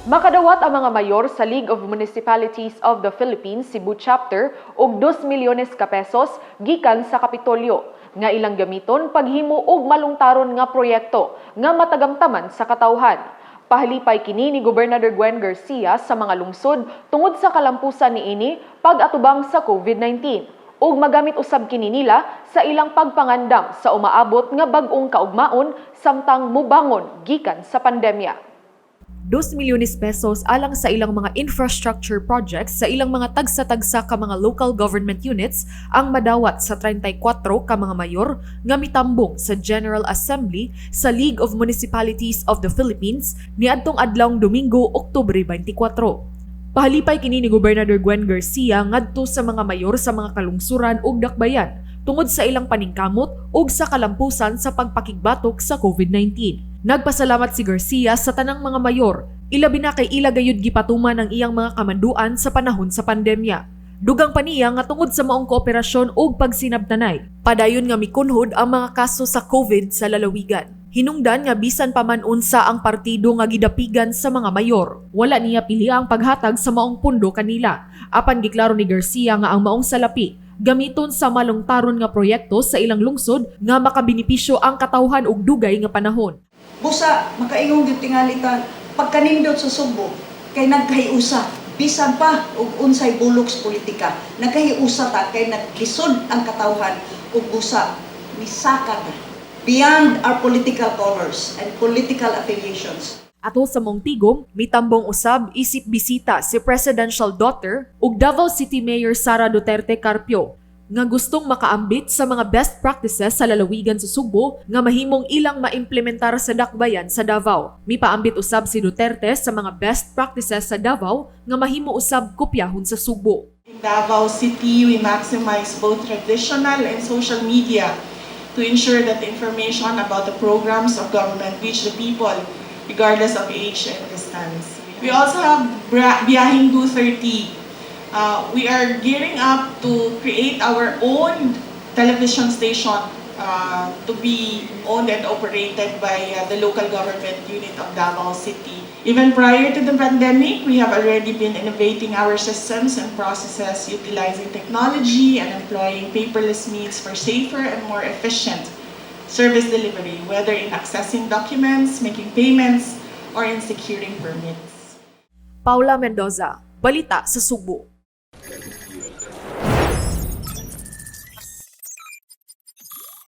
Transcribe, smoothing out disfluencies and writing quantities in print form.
Makadawat ang mga mayor sa League of Municipalities of the Philippines Cebu Chapter og 2 milyones ka pesos gikan sa Kapitolyo nga ilang gamiton paghimo og malungtaron nga proyekto nga matagamtaman sa katawhan. Pahalipay kini ni Gobernador Gwen Garcia sa mga lungsod tungod sa kalampusan niini pag-atubang sa COVID-19 ug magamit usab kini nila sa ilang pagpangandam sa umaabot nga bag-ong kaugmaon samtang mubangon gikan sa pandemya. 2 milyones pesos alang sa ilang mga infrastructure projects sa ilang mga tagsa-tagsa ka mga local government units ang madawat sa 34 ka mga mayor nga mitambong sa General Assembly sa League of Municipalities of the Philippines niadtong adlawng Domingo, Oktubre 24. Pahalipay kini ni Gobernador Gwen Garcia ngadto sa mga mayor sa mga kalungsuran ug dakbayan tungod sa ilang paningkamot ug sa kalampusan sa pagpakigbatok sa COVID-19. Nagpasalamat si Garcia sa tanang mga mayor, ilabi na kay ila gayud gipatuman ang iyang mga kamanduan sa panahon sa pandemya. Dugang pa niya nga tungod sa maong kooperasyon ug pagsinabtanay, padayon nga mikunhod ang mga kaso sa COVID sa lalawigan. Hinungdan nga bisan pa man unsa ang partido nga gidapigan sa mga mayor, wala niya pili ang paghatag sa maong pundo kanila. Apan giklaro ni Garcia nga ang maong salapi gamiton sa malungtaron nga proyekto sa ilang lungsod nga makabinipisyo ang katawhan ug dugay nga panahon. Busa, makaingong yung tingalitan, pagkanindot sa Subo, kay nagkahiusa, bisan pa ug unsay bulok sa politika. Nagkahiusa ta, kay naglisod ang katawhan, ug busa, misaka ta. Beyond our political colors and political affiliations. Ato sa mong tigom, mitambong usab isip bisita si presidential daughter ug Davao City Mayor Sara Duterte Carpio nga gustong makaambit sa mga best practices sa lalawigan sa Subo nga mahimong ilang maimplementar sa dakbayan sa Davao. Mipaambit usab si Duterte sa mga best practices sa Davao nga mahimo usab kopyahon sa Subo. In Davao City, we maximize both traditional and social media to ensure that information about the programs of government reach the people regardless of age and distance. We also have Biyahing 230. We are gearing up to create our own television station to be owned and operated by the local government unit of Davao City. Even prior to the pandemic, we have already been innovating our systems and processes, utilizing technology and employing paperless means for safer and more efficient service delivery, whether in accessing documents, making payments, or in securing permits. Paula Mendoza, Balita sa Subo.